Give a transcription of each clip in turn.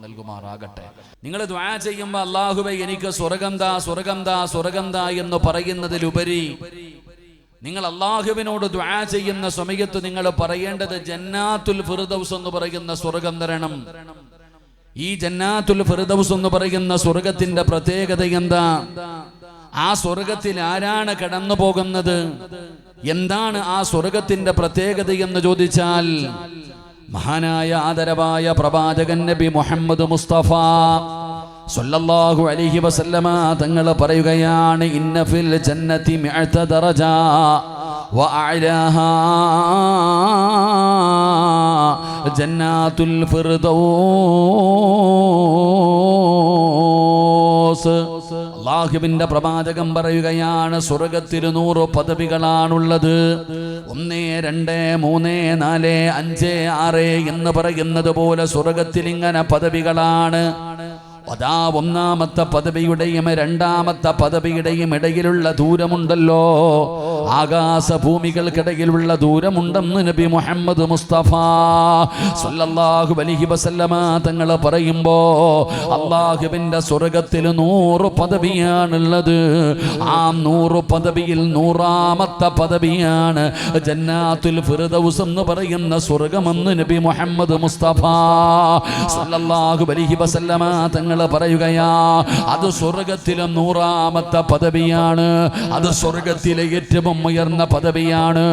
നൽകുമാറാകട്ടെ. നിങ്ങൾ ദുആ ചെയ്യുമ്പോൾ അല്ലാഹുവേ എനിക്ക് സ്വർഗം താ സ്വർഗം താ സ്വർഗം താ എന്ന് പറയുന്നതിലുപരി നിങ്ങൾ അല്ലാഹുവിനോട് ദുആ ചെയ്യുന്ന സമയത്ത് നിങ്ങൾ പറയേണ്ടത് ജന്നാത്തുൽ ഫിർദൗസ് എന്ന് പറയുന്ന സ്വർഗം തരണം. ഈ ജന്നാത്തുൽ ഫിർദൗസ് എന്ന് പറയുന്ന സ്വർഗത്തിന്റെ പ്രത്യേകത എന്താ? ആ സ്വർഗത്തിൽ ആരാണ് കടന്നു പോകുന്നത്? എന്താണ് ആ സ്വർഗത്തിന്റെ പ്രത്യേകത എന്ന് ചോദിച്ചാൽ മഹാനായ ആദരവായ പ്രവാചകൻ നബി മുഹമ്മദ് മുസ്തഫ സല്ലല്ലാഹു അലൈഹി വസല്ലമ തങ്ങൾ പറയുകയാണ്, ഇന്ന ഫിൽ ജന്നതി മിഅത ദറജ വ അഅലാഹാ ജന്നാത്തുൽ ഫിർദൗസ്. അല്ലാഹുവിന്റെ പ്രവാചകൻ പറയുകയാണ്, സ്വർഗത്തിൽ 100 പദവികളാണുള്ളത്. 1, 2, 3, 4, 5, 6 എന്ന് പറയുന്നത് പോലെ സ്വർഗത്തിൽ ഇങ്ങനെ പദവികളാണ്. അതാ ഒന്നാമത്തെ പദവിയുടെയും രണ്ടാമത്തെ പദവിയുടെയും ഇടയിലുള്ള ദൂരമുണ്ടല്ലോ, ആകാശഭൂമികൾക്കിടയിലുള്ള ദൂരമുണ്ടെന്ന് നബി മുഹമ്മദ് മുസ്തഫ സല്ലല്ലാഹു അലൈഹി വസല്ലമ തങ്ങൾ പറയുമ്പോ അല്ലാഹുവിന്റെ സ്വർഗത്തിൽ 100 പദവിയാണുള്ളത്. ആ 100 പദവിയിൽ 100ാമത്തെ പദവിയാണ് ജന്നാത്തുൽ ഫിർദൗസ് എന്ന് പറയുന്ന സ്വർഗമെന്ന് നബി മുഹമ്മദ് മുസ്തഫ സല്ലല്ലാഹു അലൈഹി വസല്ലമ തങ്ങൾ പറയുകയാ, അത് സ്വർഗത്തിലെ 100ാമത്തെ പദവിയാണ്. അത് സ്വർഗത്തിലെ ഏറ്റവും ഉയർന്ന പദവിയാണ്.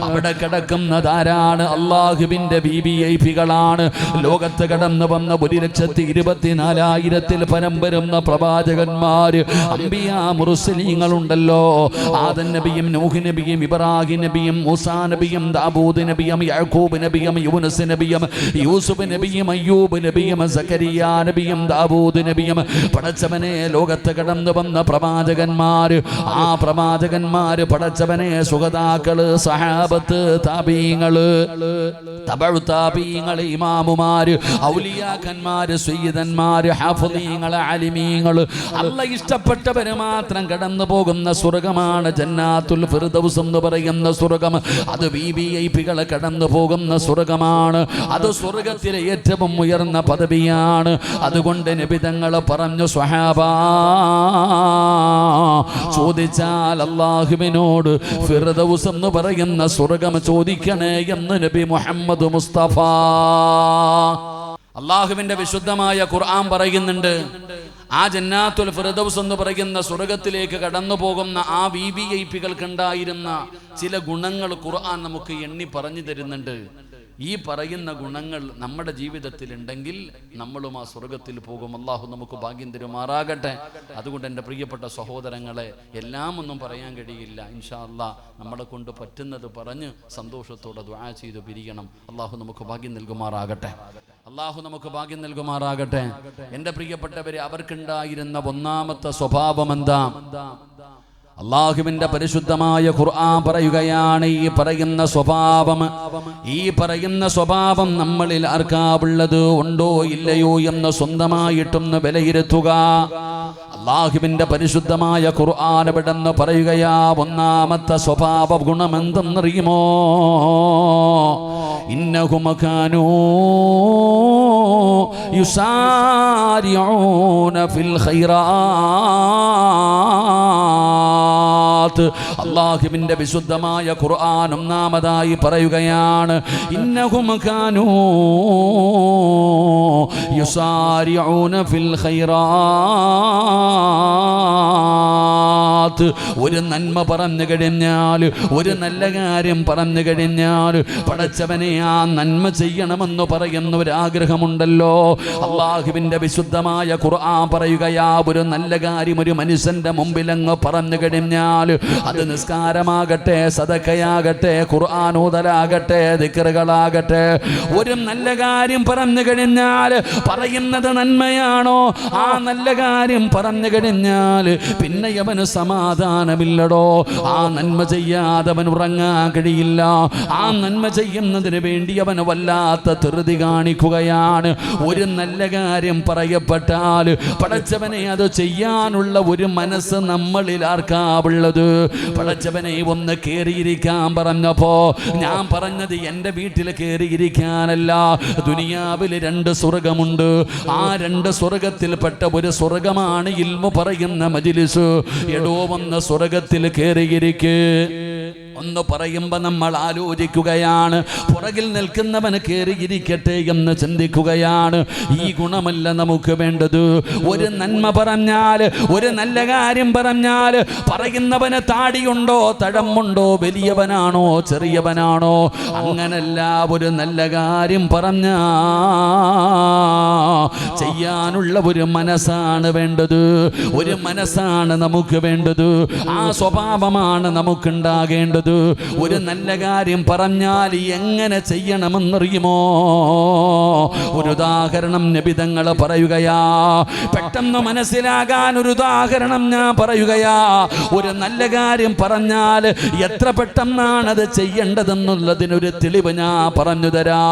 അവിടെ കിടക്കുന്നതാരാണ്? അല്ലാഹുവിന്റെ വിവിഐപികളാണ്. ലോകത്ത് കടന്നു വന്ന 1,24,000 പരം വരുന്ന പ്രവാചകന്മാര്, അംബിയാ മുർസലീങ്ങളുണ്ടല്ലോ. ആദം നബിയും നൂഹ് നബിയും ഇബ്രാഹിം നബിയും മൂസാ നബിയും ദാവൂദ് നബിയും യാക്കൂബ് നബിയും യൂനുസ് നബിയും യൂസുഫ് നബിയും അയ്യൂബ് നബിയും സക്കരിയാ നബിയും ദാവൂദ് നബിയും പടച്ചവനെ ലോകത്ത് കടന്നു വന്ന പ്രവാചകന്മാര്. ആ പ്രവാചകന്മാര് പടച്ചവനെ സുഹദാക്കള്, സഹാബത്ത്, താബീങ്ങള്, തബഉ താബീങ്ങള്, ഇമാമുമാര്, ഔലിയാക്കന്മാര്, സയ്യിദന്മാര്, ഹാഫിളീങ്ങള്, ആലിമീങ്ങള്, അല്ലാഹ് ഇഷ്ടപ്പെട്ടവര് മാത്രം കടന്നു പോകുന്ന സ്വർഗമാണ് ജന്നാത്തുൽ ഫിർദൗസ് എന്ന് പറയുന്ന സ്വർഗം. അത് വിവിഐപികൾ കടന്നു പോകുന്ന സ്വർഗമാണ്. അത് സ്വർഗത്തിലെ ഏറ്റവും ഉയർന്ന പദവിയാണ്. അതുകൊണ്ട് നബി തങ്ങൾ പറഞ്ഞു, സ്വഹാബാ ചോദിച്ചാൽ അല്ലാഹുവിനോട് ഫിർദൗസ് എന്ന് പറയുന്ന സ്വർഗം ചോദിക്കണേ എന്ന് നബി മുഹമ്മദ് മുസ്തഫ. അല്ലാഹുവിന്റെ വിശുദ്ധമായ ഖുർആൻ പറയുന്നുണ്ട്, ആ ജന്നാത്തുൽ ഫിർദൗസ് എന്ന് പറയുന്ന സ്വർഗത്തിലേക്ക് കടന്നു പോകുന്ന ആ വിവിഐപികൾക്കുണ്ടായിരുന്ന ചില ഗുണങ്ങൾ ഖുർആൻ നമുക്ക് എണ്ണി പറഞ്ഞു തരുന്നുണ്ട്. ഈ പറയുന്ന ഗുണങ്ങൾ നമ്മുടെ ജീവിതത്തിൽ ഉണ്ടെങ്കിൽ നമ്മളും ആ സ്വർഗത്തിൽ പോകും. അല്ലാഹു നമുക്ക് ഭാഗ്യം തരുമാറാകട്ടെ. അതുകൊണ്ട് എൻ്റെ പ്രിയപ്പെട്ട സഹോദരങ്ങളെ, എല്ലാം ഒന്നും പറയാൻ കഴിയില്ല. ഇൻഷാ അല്ലാഹ് നമ്മളെ കൊണ്ട് പറ്റുന്നത് പറഞ്ഞ് സന്തോഷത്തോടെ ദുആ ചെയ്ത് പിരിയണം. അല്ലാഹു നമുക്ക് ഭാഗ്യം നൽകുമാറാകട്ടെ. അല്ലാഹു നമുക്ക് ഭാഗ്യം നൽകുമാറാകട്ടെ. എൻ്റെ പ്രിയപ്പെട്ടവരെ, അവർക്കുണ്ടായിരുന്ന ഒന്നാമത്തെ സ്വഭാവം എന്താ? അല്ലാഹുവിന്റെ പരിശുദ്ധമായ ഖുർആൻ പറയുകയാണ്, ഈ പറയുന്ന സ്വഭാവം നമ്മളിൽ ആർക്കാവുള്ളത് ഉണ്ടോ ഇല്ലയോ എന്ന് സ്വന്തമായിട്ടൊന്ന് വിലയിരുത്തുക. അല്ലാഹുവിന്റെ പരിശുദ്ധമായ ഖുർആൻ ഇവിടെന്ന് പറയുകയാ, ഒന്നാമത്തെ സ്വഭാവ ഗുണം എന്തെന്നറിയുമോ? ഇന്നഹും കാനൂ യുസാരിഊന ഫിൽ ഖൈറാത്ത്. അല്ലാഹുവിന്റെ വിശുദ്ധമായ ഖുർആൻ ഒന്നാമതായി പറയുകയാണ്, ഇന്നഹും കാനൂ യുസാരിഊന ഫിൽ ഖൈറാത്ത്. ഒരു നന്മ പറഞ്ഞു കഴിഞ്ഞാൽ, ഒരു നല്ല കാര്യം പറഞ്ഞു കഴിഞ്ഞാൽ പടച്ചവനെ ആ നന്മ ചെയ്യണമെന്ന് പറയുന്ന ഒരാഗ്രഹമുണ്ടല്ലോ. അല്ലാഹുവിന്റെ വിശുദ്ധമായ ഖുർആൻ പറയുകയാ, ഒരു നല്ല കാര്യം ഒരു മനുഷ്യന്റെ മുമ്പിലങ്ങ് പറഞ്ഞു കഴിഞ്ഞാൽ, അത് നിസ്കാരമാകട്ടെ, സദഖയാകട്ടെ, ഖുർആൻ ഓതലാകട്ടെ, ദിക്റുകളാകട്ടെ, ഒരു നല്ല കാര്യം പറഞ്ഞു കഴിഞ്ഞാൽ പറയുന്നത് നന്മയാണോ, ആ നല്ല കാര്യം പറഞ്ഞു കഴിഞ്ഞാൽ പിന്നെ അവന് സമാധാനമില്ലടോ. ആ നന്മ ചെയ്യാതെ അവൻ ഉറങ്ങാൻ കഴിയില്ല. ആ നന്മ ചെയ്യുന്നതിന് വേണ്ടി അവൻ വല്ലാത്ത ധൃതി കാണിക്കുകയാണ്. ഒരു നല്ല കാര്യം പറയപ്പെട്ടാൽ പടച്ചവനെ അത് ചെയ്യാനുള്ള ഒരു മനസ്സ് നമ്മളിൽ ആർക്കാവുള്ളത്? പടച്ചവനെ ഒന്ന് കയറിയിരിക്കാൻ പറഞ്ഞപ്പോ ഞാൻ പറഞ്ഞത് എൻ്റെ വീട്ടിൽ കയറിയിരിക്കാനല്ല. ദുനിയാവിൽ 2 സ്വർഗമുണ്ട്. ആ 2 സ്വർഗത്തിൽപ്പെട്ട ഒരു സ്വർഗമാണ് ഇൽമു പറയുന്ന മജ്ലിസ്. എടോ വന്ന സ്വർഗത്തിൽ കയറിയിരിക്ക് ഒന്ന് പറയുമ്പോ നമ്മൾ ആലോചിക്കുകയാണ്, പുറകിൽ നിൽക്കുന്നവന് കയറിയിരിക്കട്ടെ എന്ന് ചിന്തിക്കുകയാണ്. ഈ ഗുണമല്ല നമുക്ക് വേണ്ടത്. ഒരു നന്മ പറഞ്ഞാൽ, ഒരു നല്ല കാര്യം പറഞ്ഞാൽ പറയുന്നവന് താടിയുണ്ടോ തഴമുണ്ടോ, വലിയവനാണോ ചെറിയവനാണോ, അങ്ങനല്ല. ഒരു നല്ല കാര്യം പറഞ്ഞാ ചെയ്യാനുള്ള ഒരു മനസ്സാണ് വേണ്ടത്. ഒരു മനസ്സാണ് നമുക്ക് വേണ്ടത്. ആ സ്വഭാവമാണ് നമുക്കുണ്ടാകേണ്ടത്. ഒരു നല്ല കാര്യം പറഞ്ഞാൽ എങ്ങനെ ചെയ്യണമെന്നറിയുമോ? ഒരു ഉദാഹരണം നബി തങ്ങൾ പറയുകയാ. പെട്ടെന്ന് മനസ്സിലാകാൻ ഒരു ഉദാഹരണം ഞാൻ പറയുകയാ. ഒരു നല്ല കാര്യം പറഞ്ഞാൽ എത്ര പെട്ടെന്നാണ് അത് ചെയ്യേണ്ടതെന്നുള്ളതിനൊരു തെളിവ് ഞാൻ പറഞ്ഞു തരാ.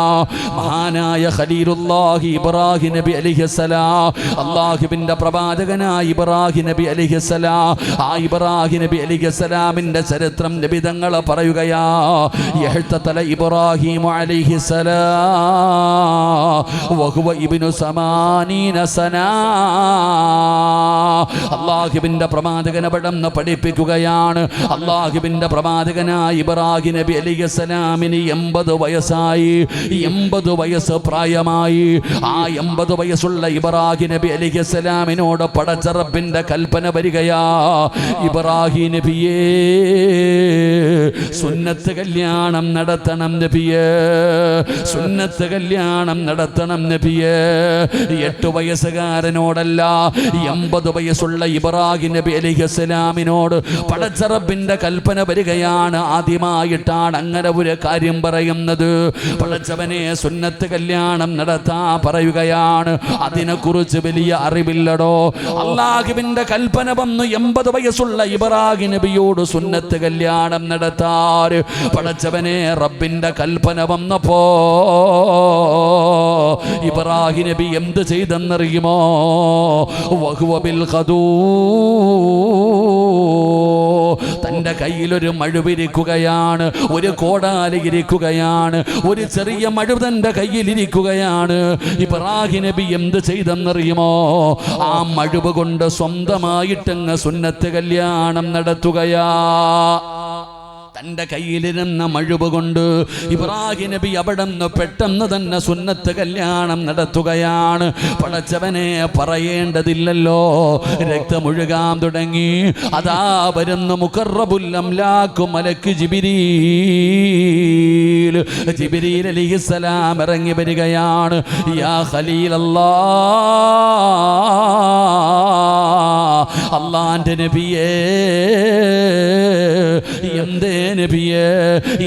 മഹാനായ ഖലീലുല്ലാഹി ഇബ്രാഹിം നബി അലൈഹിസ്സലാം, അല്ലാഹുവിന്റെ പ്രവാചകനായ ഇബ്രാഹിം നബി അലൈഹിസ്സലാം, ആ ഇബ്രാഹിം നബി അലൈഹിസ്സലാമിന്റെ ചരിത്രം നബി തങ്ങൾ പറയുകയാ. യഹ്തതല ഇബ്രാഹിം അലൈഹിസ്സലാം വഹുവ ഇബ്നു 80 സന. അല്ലാഹുവിന്റെ പ്രവാചകനെ പടന്ന് പഠിപ്പിക്കുകയാണ്. അല്ലാഹുവിന്റെ പ്രവാചകനായ ഇബ്രാഹിം നബി അലൈഹിസ്സലാമിന് 80 വയസ്സായി. 80 വയസ്സ് പ്രായമായി. ആ 80 വയസ്സുള്ള ഇബ്രാഹിം നബി അലൈഹിസ്സലാമിനോട് പടച്ച റബ്ബിന്റെ കൽപ്പന വരികയാ. ഇബ്രാഹിം നബിയേ, സുന്നത്ത് കല്യാണം നടത്തണം നബിയേ, സുന്നത്ത് കല്യാണം നടത്തണം നബിയേ. 8 വയസ്സുകാരനോടല്ല, 80 വയസ്സുള്ള ഇബ്രാഹിം നബി അലൈഹിസ്സലാമിനോട് പടച്ച റബ്ബിന്റെ കൽപ്പന വരികയാണ്. ആദ്യമായിട്ടാണ് അങ്ങനെ ഒരു കാര്യം പറയുന്നത്. പടച്ചവനെ സുന്നത്ത് കല്യാണം നടത്താ പറയുകയാണ്. അതിനെക്കുറിച്ച് വലിയ അറിവില്ലടോ. അല്ലാഹുവിന്റെ കൽപ്പന വന്നു 80 വയസ്സുള്ള ഇബ്രാഹിം നബിയോട് സുന്നത്ത് കല്യാണം നടത്താറ്. പടച്ചവനെ റബ്ബിന്റെ കൽപ്പന വന്നപ്പോ ഇബ്രാഹിം നബി എന്ത് ചെയ്തെന്നറിയുമോ? വഹുവ ബിൽ ഖദൂ, തന്റെ കയ്യിലൊരു മഴുവിരിക്കുകയാണ്, ഒരു കോടാലി ഇരിക്കുകയാണ്, ഒരു ചെറിയ മഴു തന്റെ കയ്യിലിരിക്കുകയാണ്. ഇബ്രാഹിം നബി എന്ത് ചെയ്തെന്നറിയുമോ? ആ മഴുവ് കൊണ്ട് സ്വന്തമായിട്ടങ്ങ് സുന്നത്ത് കല്യാണം നടത്തുകയാ. തന്റെ കയ്യിലിരുന്ന മഴുവ് കൊണ്ട് ഇബ്രാഹിം നബി അവിടെ നിന്ന് പെട്ടെന്ന് തന്നെ സുന്നത്ത് കല്യാണം നടത്തുകയാണ്. പടച്ചവനെ പറയേണ്ടതില്ലല്ലോ, രക്തമൊഴുകാൻ തുടങ്ങി. അതാ വരുന്ന മുഖറബുൽ അംലാഖ് മലക്ക് ജിബ്രീൽ. ജിബ്രീൽ അലൈഹിസ്സലാം ഇറങ്ങി വരികയാണ്. യാ ഖലീലല്ലാഹ്, അല്ലാഹുവിന്റെ നബിയേ, എന്തേ നബിയേ,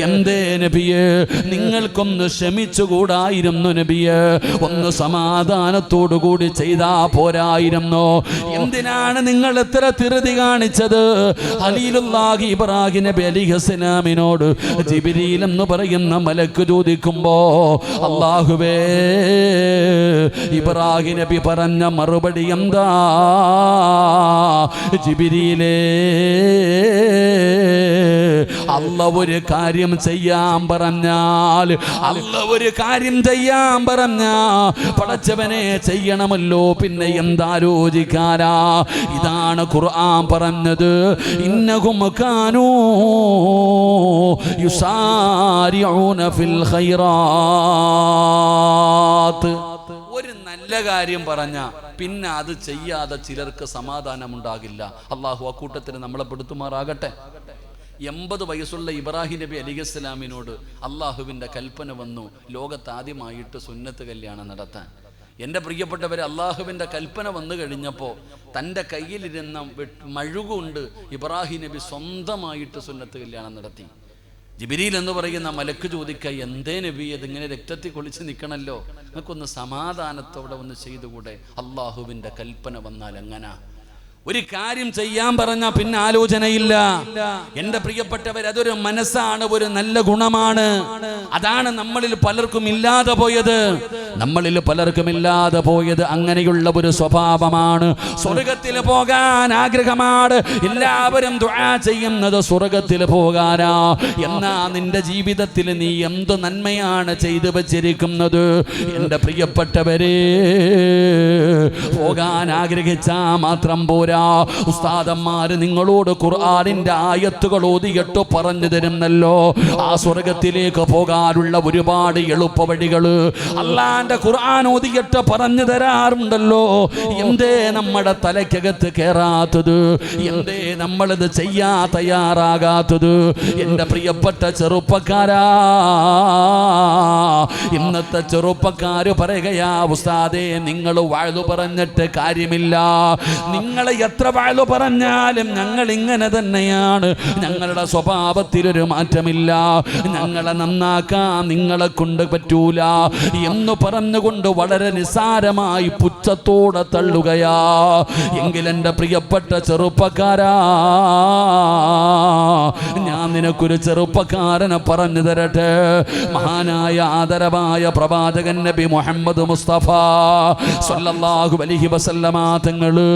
എന്തേ നബിയേ, നിങ്ങൾക്കൊന്ന് ക്ഷമിച്ചുകൂടായിരുന്നു നബിയേ? ഒന്ന് സമാധാനത്തോടു കൂടി ചെയ്താ പോരായിരുന്നോ? എന്തിനാണ് നിങ്ങൾ എത്ര ധൃതി കാണിച്ചത്? ഖലീലുല്ലാഹി ഇബ്രാഹിം നബി അലൈഹിസ്സലാമിനോട് ജിബ്രീൽ എന്ന് പറയുന്ന മലക്ക് ചോദിക്കുമ്പോ, അല്ലാഹുവേ, ഇബ്രാഹിം നബി പറഞ്ഞ മറുപടി എന്താ? ജിബ്രീലേ, അല്ലാഹ് ഒരു കാര്യം ചെയ്യാൻ പറഞ്ഞാൽ, അല്ലാഹ് ഒരു കാര്യം ചെയ്യാൻ പറഞ്ഞാ പടച്ചവനെ ചെയ്യണമല്ലോ, പിന്നെ എന്താലോചിക്കാനാ? ഇതാണ് ഖുർആൻ പറഞ്ഞത്. ഇന്നഹും കാനൂ യുസാരിഊന ഫിൽ ഖൈറാത്ത്. ഒരു നല്ല കാര്യം പറഞ്ഞ പിന്നെ അത് ചെയ്യാതെ ചിലർക്ക് സമാധാനമുണ്ടാകില്ല. അള്ളാഹു അക്കൂട്ടത്തിന് നമ്മളെ പെടുത്തുമാറാകട്ടെ. 80 വയസ്സുള്ള ഇബ്രാഹിം നബി അലൈഹിസ്സലാമിനോട് അള്ളാഹുവിൻ്റെ കൽപ്പന വന്നു ലോകത്ത് ആദ്യമായിട്ട് സുന്നത്ത് കല്യാണം നടത്താൻ. എൻ്റെ പ്രിയപ്പെട്ടവരെ, അള്ളാഹുവിൻ്റെ കൽപ്പന വന്നു കഴിഞ്ഞപ്പോൾ തൻ്റെ കയ്യിലിരുന്ന മഴുകൊണ്ട് ഇബ്രാഹിം നബി സ്വന്തമായിട്ട് സുന്നത്ത് കല്യാണം നടത്തി. ജിബ്രീൽ എന്ന് പറയുന്ന മലക്ക് ചോദിക്കുക, എന്തേ നബി, അതിങ്ങനെ രക്തത്തിൽ കൊളിച്ച് നിൽക്കണല്ലോ, നമുക്കൊന്ന് സമാധാനത്തോടെ ഒന്ന് ചെയ്തുകൂടെ? അള്ളാഹുവിൻ്റെ കൽപ്പന വന്നാൽ എങ്ങനാ? ഒരു കാര്യം ചെയ്യാൻ പറഞ്ഞാൽ പിന്നെ ആലോചനയില്ല. എന്റെ പ്രിയപ്പെട്ടവർ, അതൊരു മനസ്സാണ്, ഒരു നല്ല ഗുണമാണ്. അതാണ് നമ്മളിൽ പലർക്കും ഇല്ലാതെ പോയത്. അങ്ങനെയുള്ള ഒരു സ്വഭാവമാണ്. സ്വർഗത്തിൽ പോകാൻ ആഗ്രഹമാണ്. എല്ലാവരും ദുആ ചെയ്യുന്നത് സ്വർഗത്തിൽ പോകാനാ. എന്നാ നിന്റെ ജീവിതത്തിൽ നീ എന്ത് നന്മയാണ് ചെയ്തു വച്ചിരിക്കുന്നത്? എന്റെ പ്രിയപ്പെട്ടവരെ, പോകാൻ ആഗ്രഹിച്ചാ മാത്രം പോരാ. ഉസ്താദന്മാര് നിങ്ങളോട് ഖുർആനിന്റെ ആയത്തുകൾ ഓതിയിട്ട് പറഞ്ഞു തരുന്നല്ലോ. ആ സ്വർഗത്തിലേക്ക് പോകാനുള്ള ഒരുപാട് എളുപ്പ വഴികള് അല്ലാഹുവിന്റെ ഖുർആൻ ഓതിയിട്ട് പറഞ്ഞു തരാറുണ്ടല്ലോ. എന്തേ നമ്മുടെ തലയ്ക്കകത്ത് കേറാത്തത്? എന്തേ നമ്മളിത് ചെയ്യാ തയ്യാറാകാത്തത്? എന്റെ പ്രിയപ്പെട്ട ചെറുപ്പക്കാരാ, ഇന്നത്തെ ചെറുപ്പക്കാര് പറയുകയാ, ഉസ്താദേ നിങ്ങൾ വഅ്ദ് പറഞ്ഞിട്ട് കാര്യമില്ല. നിങ്ങളെ എത്ര വഅ്ദ് പറഞ്ഞാലും ഞങ്ങൾ ഇങ്ങനെ തന്നെയാണ്, ഞങ്ങളുടെ സ്വഭാവത്തിലൊരു മാറ്റമില്ല, ഞങ്ങളെ നന്നാക്കാൻ നിങ്ങളെ കൊണ്ട് പറ്റൂല എന്ന് പറഞ്ഞുകൊണ്ട് വളരെ നിസ്സാരമായി പുച്ഛത്തോടെ തള്ളുകയാ. എങ്കിൽ എൻ്റെ പ്രിയപ്പെട്ട ചെറുപ്പക്കാരാ, ഞാൻ നിനക്കൊരു ചെറുപ്പക്കാരനെ പറഞ്ഞു തരട്ടെ. മഹാനായ ആദരവായ പ്രവാചകൻ നബി മുഹമ്മദ് മുസ്തഫ സ്വല്ലല്ലാഹു അലൈഹി വസല്ലമ തങ്ങള്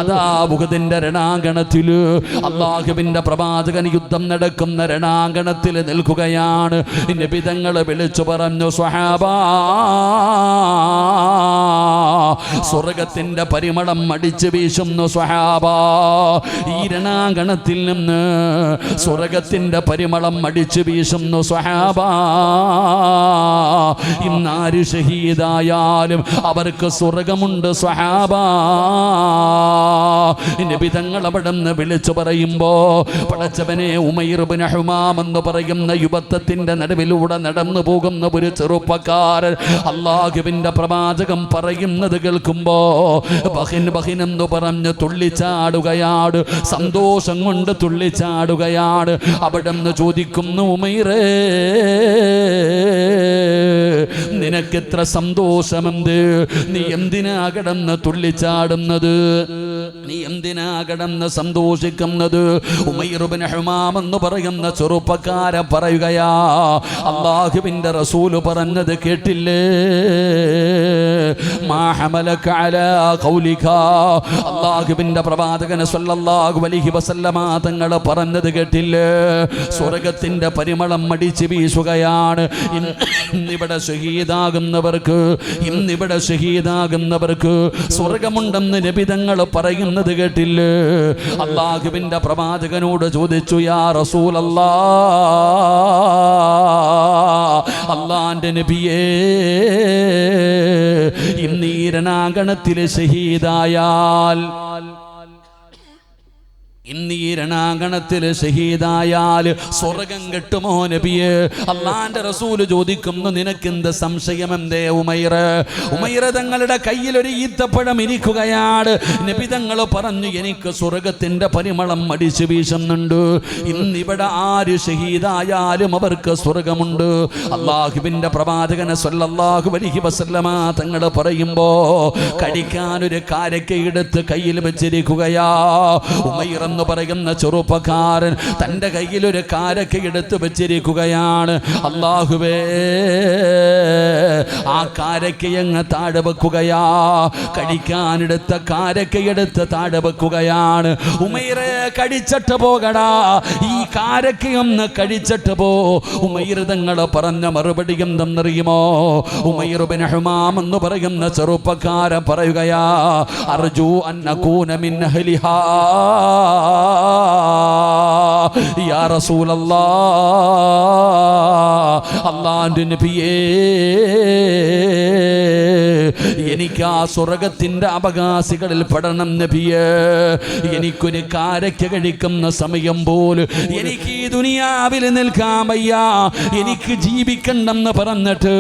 അതാ ഉഹദിന്റെ രണാങ്കണത്തില്, അല്ലാഹുവിന്റെ പ്രവാചകൻ യുദ്ധം നടക്കുന്ന രണാങ്കണത്തിൽ നിൽക്കുകയാണ്. നബി തങ്ങൾ വിളിച്ചു പറഞ്ഞു, സ്വഹാബാ, സ്വർഗത്തിന്റെ പരിമളം അടിച്ചു വീശുന്നു സ്വഹാബാ. ഈ രണാങ്കണത്തിൽ നിന്ന് സ്വർഗത്തിന്റെ പരിമളം അടിച്ചു വീശുന്നു സ്വഹാബാ. ഇന്നാര് ഷഹീദായാലും അവർക്ക് സ്വർഗമുണ്ട് സ്വഹാബാ. നബി തങ്ങൾ അവിടുന്ന് വിളിച്ചു പറയുമ്പോ, പടച്ചവനെ, ഉമൈർ ഇബ്നു ഹുമാം എന്ന് പറയുന്ന യുവത്വത്തിന്റെ നടുവിലൂടെ നടന്നു പോകുന്ന ഒരു ചെറുപ്പക്കാരൻ അല്ലാഹുവിന്റെ പ്രവാചകം പറയുന്നത് കേൾക്കുമ്പോ ബഹിൻ ബഹിൻ എന്ന് പറഞ്ഞ് തുള്ളിച്ചാടുകയാണ്. സന്തോഷം കൊണ്ട് തുള്ളിച്ചാടുകയാണ്. അവിടുന്ന് ചോദിക്കുന്നു, ഉമൈറേ, നിനക്കെത്ര സന്തോഷമെന്ത്? നീ എന്തിനാ കിടന്ന് തുള്ളിച്ചാടുന്നത്? നീ എന്തിനാ കിടന്ന് സന്തോഷിക്കുന്നത്? ഉമൈർ ഇബ്നു ഹുമാം എന്ന് പറയുന്ന ചെറുപ്പക്കാരൻ പറയുകയാ, അല്ലാഹുവിന്റെ റസൂൽ പറഞ്ഞത് കേട്ടില്ലേ? മാ ഹമലക അലാ ഖൗലിക. അല്ലാഹുവിന്റെ പ്രവാചകൻ സ്വല്ലല്ലാഹു അലൈഹി വസല്ലമ തങ്ങൾ പറഞ്ഞത് കേട്ടില്ലേ? സ്വർഗത്തിന്റെ പരിമളം അടിച്ചു വീശുകയാണ്. ഇന്നിവിടെ ഷഹീദാകുന്നവർക്ക് സ്വർഗമുണ്ടെന്ന് നബി തങ്ങൾ പറയുന്നത് കേട്ടില്ലേ? അല്ലാഹുവിന്റെ പ്രവാചകനോട് ചോദിച്ചു, യാ റസൂലല്ലാഹ്, അല്ലാഹുവിന്റെ നബിയേ, ഇന്ന് ഈ രണാങ്കണത്തിലെ ഷഹീദായാൽ സ്വർഗം കിട്ടുമോ നബിയെ? അല്ലാഹുവിന്റെ റസൂല് ചോദിക്കുന്നു, നിനക്കെന്ത് സംശയമെന്തേ ഉമൈർ? ഉമൈർ തങ്ങളുടെ കയ്യിൽ ഒരു ഈത്തപ്പഴം ഇരിക്കുകയാണ്. നബി തങ്ങൾ പറഞ്ഞു, എനിക്ക് സ്വർഗത്തിന്റെ പരിമളം അടിച്ചു വീശുന്നുണ്ട്. ഇന്നിവിടെ ആര് ഷഹീദായാലും അവർക്ക് സ്വർഗമുണ്ട്. അല്ലാഹുവിന്റെ പ്രവാചകൻ സ്വല്ലല്ലാഹു അലൈഹി വസല്ലമ തങ്ങൾ പറയുമ്പോ കടിക്കാനൊരു കാരക്ക എടുത്ത് കയ്യിൽ വെച്ചിരിക്കുകയാ. ഉമൈർ എന്ന് പറയുന്ന ചെറുപ്പക്കാരൻ തന്റെ കയ്യിൽ ഒരു കാരക്ക എടുത്ത് വെച്ചിരിക്കുകയാണ്. അല്ലാഹുവേ, ആ കാരക്കയങ്ങ് താഴെ വെക്കുകയാ. കടിക്കാനെടുത്ത കാരക്കയെടുത്ത് താഴെ വെക്കുകയാണ്. ഉമൈറെ, കടിച്ചിട്ട് പോകടാ, ഈ കാരക്കയൊന്ന് കടിച്ചിട്ട് പോ. ഉമൈർ തങ്ങൾ പറഞ്ഞ മറുപടി എന്തെന്നറിയുമോ? ഉമൈർ ഇബ്നു ഹുമാം എന്ന് പറയുന്ന ചെറുപ്പക്കാരൻ പറയുകയാ, അർജു അൻ അകൂന മിൻ അഹ്ലിഹാ യാ റസൂലല്ലാഹ്, അല്ലാഹുവിന്റെ നബിയേ, എനിക്ക് ആ സ്വർഗത്തിന്റെ അവകാശികളിൽ പെടണം നബിയേ. എനിക്കൊരു കാരക്ക കഴിക്കുന്ന സമയം പോലും എനിക്ക് ഈ ദുനിയാവിൽ നിൽക്കാൻ വയ്യ, എനിക്ക് ജീവിക്കണ്ടെന്ന് പറഞ്ഞിട്ട്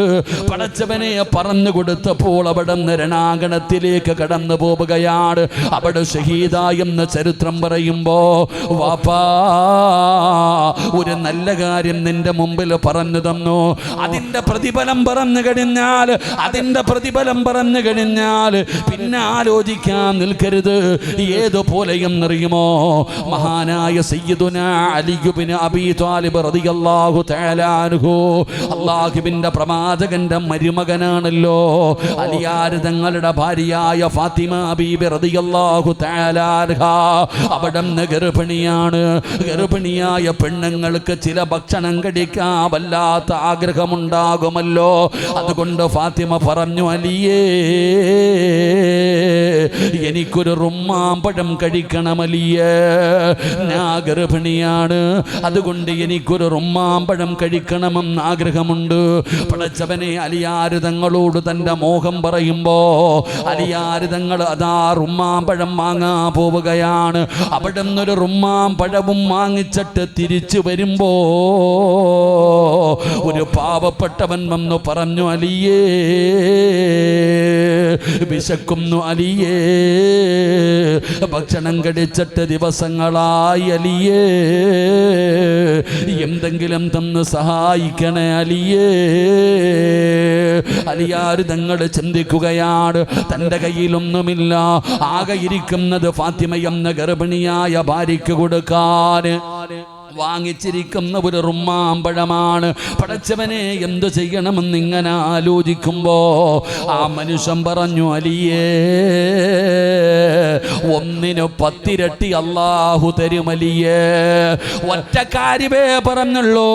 പടച്ചവനെ പറഞ്ഞു കൊടുത്തപ്പോൾ അവിടെ രണാങ്കണത്തിലേക്ക് കടന്നു പോവുകയാണ്. അവിടെ ഷഹീദായെന്ന് ചരിത്രം പറയുമ്പോ വാപ്പാ ഒരു നല്ല കാര്യം നിന്റെ മുമ്പിൽ പറഞ്ഞു തന്നു, അതിന്റെ പ്രതിഫലം പറഞ്ഞു കഴിഞ്ഞാൽ പിന്നെ ആലോചിക്കാൻ നിൽക്കരുത്. ഏതുപോലെയെന്നറിയുമോ? മഹാനായ സയ്യിദുനാ അലി ഇബ്നു അബീ ത്വാലിബ് റളിയല്ലാഹു തആല അൻഹു അല്ലാഹുവിന്റെ പ്രവാചകന്റെ മരുമകനാണല്ലോ. അലിയാർ തങ്ങളുടെ ഭാര്യയായ ഫാത്തിമ ബീബി റളിയല്ലാഹു തആല അൻഹാ അവിടുന്ന് ഗർഭിണിയായ പെണ്ണുങ്ങൾക്ക് ചില ഭക്ഷണം കഴിക്കാൻ വല്ലാത്ത ആഗ്രഹമുണ്ടാകുമല്ലോ. അതുകൊണ്ട് ഫാത്തിമ പറഞ്ഞു, അലിയേ എനിക്കൊരു റുമ്മാമ്പഴം കഴിക്കണം അലിയേ, ഞാൻ ഗർഭിണിയാണ്, അതുകൊണ്ട് എനിക്കൊരു റുമ്മാമ്പഴം കഴിക്കണമെന്ന് ആഗ്രഹമുണ്ട്. പടച്ചവനെ അലിയാർ തങ്ങളോട് തന്റെ മോഹം പറയുമ്പോ അലിയാർ തങ്ങൾ അതാ റുമ്മാമ്പഴം വാങ്ങാൻ പോവുകയാണ്. അവിടെ നിന്നൊരു റുമ്മാമ്പഴവും വാങ്ങിച്ചിട്ട് തിരിച്ചു വരുമ്പോ ഒരു പാവപ്പെട്ടവൻ വന്നു പറഞ്ഞു, അലിയേ വിശക്കുന്നു അലിയേ, ഭക്ഷണം കഴിച്ചിട്ട് ദിവസങ്ങളായി അലിയേ, എന്തെങ്കിലും തന്ന് സഹായിക്കണേ അലിയേ. അലിയാർ തങ്ങൾ ചിന്തിക്കുകയാണ്, തൻ്റെ കയ്യിലൊന്നുമില്ല, ആകെ ഇരിക്കുന്നത് ഫാത്തിമ എന്ന ഗർഭിണിയായ ഭാര്യയ്ക്ക് കൊടുക്കാൻ വാങ്ങിച്ചിരിക്കുന്ന ഒരു റുമ്മാമ്പഴമാണ്. പടച്ചവനെ എന്തു ചെയ്യണമെന്ന് ഇങ്ങനെ ആലോചിക്കുമ്പോ ആ മനുഷ്യൻ പറഞ്ഞു, അലിയേ ഒന്നിനു 10 ഇരട്ടി അല്ലാഹു തരും അലിയേ. ഒറ്റ കാര്യമേ പറഞ്ഞുള്ളൂ.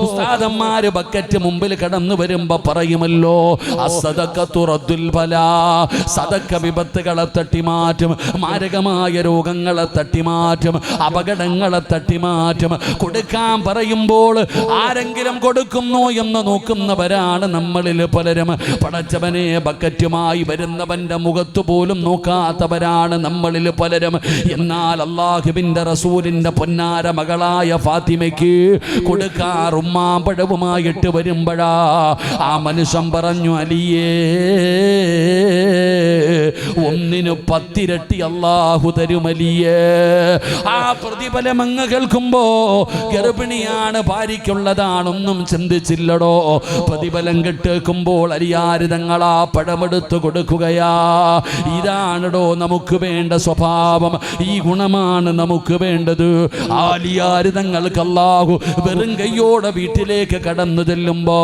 ഉസ്താദന്മാര് ബക്കറ്റ് മുമ്പിൽ കടന്നു വരുമ്പോ പറയുമല്ലോ, അസ്സദഖത്തു റദ്ദുൽ ബലാ, സദഖ വിപത്തുകളെ തട്ടിമാറ്റും, മാരകമായ രോഗങ്ങളെ തട്ടിമാറ്റും, അപകടങ്ങളെ തട്ടിമാറ്റും. കൊടുക്കാൻ പറയുമ്പോൾ ആരെങ്കിലും കൊടുക്കുന്നു എന്ന് നോക്കുന്നവരാണ് നമ്മളിൽ പലരും. പടച്ചവനെ ബക്കറ്റുമായി വരുന്നവന്റെ മുഖത്ത് പോലും നോക്കാത്തവരാണ് നമ്മളിൽ പലരും. എന്നാൽ അല്ലാഹുവിന്റെ റസൂലിന്റെ പൊന്നാര മകളായ ഫാത്തിമയ്ക്ക് കൊടുക്കാൻ റുമ്മാമ്പഴവുമായിട്ട് വരുമ്പോഴാ ആ മനുഷ്യൻ പറഞ്ഞു, അലിയേ ഒന്നിനു 10 ഇരട്ടി അല്ലാഹു തരും അലിയേ. ആ പ്രതിഫലം അങ്ങ് കേൾക്കുമ്പോ ഗർഭിണിയാണ്, ഭാര്യയ്ക്കുള്ളതാണൊന്നും ചിന്തിച്ചില്ലടോ. പ്രതിഫലം കേൾക്കുമ്പോൾ അലിയാർ തങ്ങളാ പഴമെടുത്ത് കൊടുക്കുകയാ. ഇതാണടോ നമുക്ക് വേണ്ട സ്വഭാവം, ഈ ഗുണമാണ് നമുക്ക് വേണ്ടത്. അലിയാർ തങ്ങൾക്ക് അല്ലാഹു വെറും കയ്യോടെ വീട്ടിലേക്ക് കടന്നു ചെല്ലുമ്പോ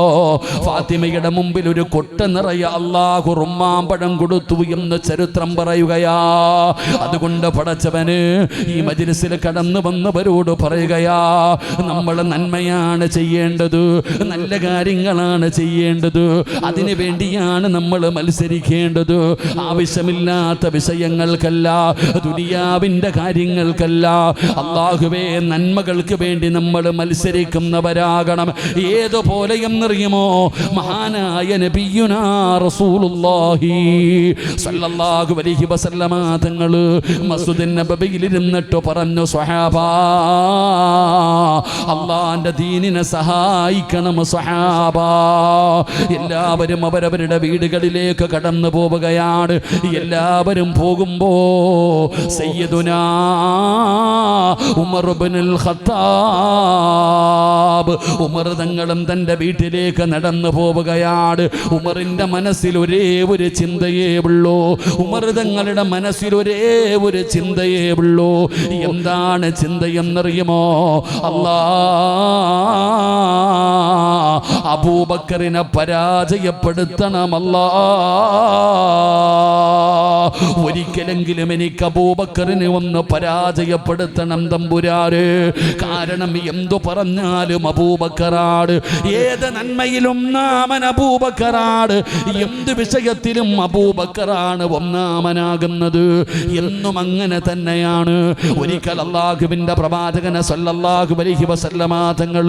ഫാത്തിമയുടെ മുമ്പിൽ ഒരു കൊട്ട നിറയെ അല്ലാഹു റുമ്മാമ്പഴം കൊടുത്തു എന്ന് ചരിത്രം പറയുകയാ. അതുകൊണ്ട് പടച്ചവന് ഈ മജ്‌ലിസിൽ കടന്നു വന്നവരോട് പറയുകയാ, നമ്മൾ നന്മയാണ് ചെയ്യേണ്ടത്, നല്ല കാര്യങ്ങളാണ് ചെയ്യേണ്ടത്, അതിനു വേണ്ടിയാണ് നമ്മൾ മത്സരിക്കേണ്ടത്. ആവശ്യമില്ലാത്ത വിഷയങ്ങൾക്കല്ല, ദുനിയാവിന്റെ കാര്യങ്ങൾക്കല്ല, അല്ലാഹുവേ നന്മകൾക്ക് വേണ്ടി നമ്മൾ മത്സരിക്കുന്നവരാകണം. ഏതുപോലെ എന്നറിയുമോ? മഹാനായ നബിയുനാ റസൂലുള്ളാഹി സ്വല്ലല്ലാഹു അലൈഹി വസല്ലമ തങ്ങൾ മസ്ജിദുൻ നബവിയിൽ ഇരുന്നിട്ട് പറഞ്ഞു, സ്വഹാബാ അള്ളാന്റെ ദീനിനെ സഹായിക്കണം സ്വഹാബാ. എല്ലാവരും അവരവരുടെ വീടുകളിലേക്ക് കടന്നു പോവുകയാണ്. എല്ലാവരും പോകുമ്പോ സയ്യിദുനാ ഉമർ ഇബ്നുൽ ഖത്താബ് ഉമർ തങ്ങളും തൻ്റെ വീട്ടിലേക്ക് നടന്നു പോവുകയാണ്. ഉമറിന്റെ മനസ്സിൽ ഒരേ ഒരു ചിന്തയേ ഉള്ളൂ. ഉമർ തങ്ങളുടെ മനസ്സിൽ ഒരേ ഒരു ചിന്തയേ ഉള്ളൂ. എന്താണ് ചിന്തയെന്നറിയുമോ? അല്ലാ അബൂബക്കറിനെ പരാജയപ്പെടുത്തണമല്ലാ. ഒരിക്കലെങ്കിലും എനിക്ക് അബൂബക്കറിനെ ഒന്ന് പരാജയപ്പെടുത്തണം തമ്പുരാരെ. കാരണം എന്തു പറഞ്ഞാലും അബൂബക്കറാണ്. ഏത് നന്മയിലും നാമൻ അബൂബക്കറാണ്. എന്ത് വിഷയത്തിലും അബൂബക്കറാണ് ഒന്നാമനാകുന്നത്. എന്നും അങ്ങനെ തന്നെയാണ്. ഒരിക്കൽ അല്ലാഹുവിന്റെ പ്രവാചകനെ സല്ലല്ലാഹു അലൈഹി വസല്ലമ തങ്ങൾ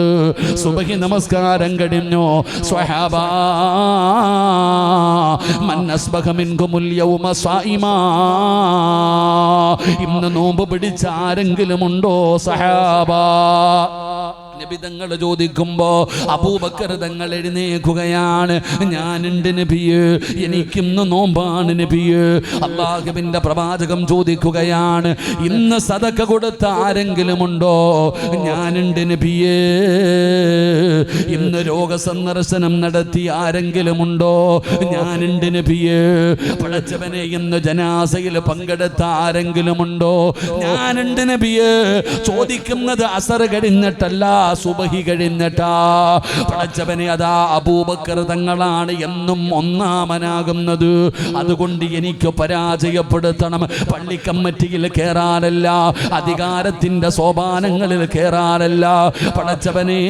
സുബ്ഹി നമസ്കാരം കഴിഞ്ഞു. സ്വഹാബാ മൻ അസ്ബഹ മിൻകുമുൽ യൗമ സായിമാ, ഇന്ന് നോമ്പ് പിടിച്ച ആരെങ്കിലും ഉണ്ടോ സഹാബാ? നബി തങ്ങൾ ചോദിക്കുമ്പോ അബൂബക്കർ തങ്ങൾ എഴുന്നേൽക്കുകയാണ്. ഞാനുണ്ട് നബിയേ, എനിക്കിന്ന് നോമ്പാണ് നബിയേ. അല്ലാഹുവിന്റെ പ്രവാചകം ചോദിക്കുകയാണ്, ഇന്ന് സദഖ കൊടുത്ത ആരെങ്കിലും ഉണ്ടോ? ഞാനുണ്ട് നബിയേ. ഇന്ന് രോഗസന്ദർശനം നടത്തി ആരെങ്കിലും ഉണ്ടോ? ഞാനുണ്ട് നബിയേ. പടച്ചവനെ, ഇന്ന് ജനാസയിൽ പങ്കെടുത്ത ആരെങ്കിലും ഉണ്ടോ? ഞാനുണ്ട് നബിയേ. ചോദിക്കുന്നത് അസർ കഴിഞ്ഞിട്ടല്ല, സുബഹി കഴിഞ്ഞിട്ടാ. പടച്ചവനെ, അതാ അബൂബക്കർ തങ്ങളാണ് എന്നും ഒന്നാമനാകുന്നത്. അതുകൊണ്ട് എനിക്ക് പരാജയപ്പെടുത്തണം. പള്ളിക്കമ്മിറ്റിയിൽ കയറാനല്ല, അധികാരത്തിന്റെ സോപാനങ്ങളിൽ കയറാനല്ല. പടച്ചവനെ,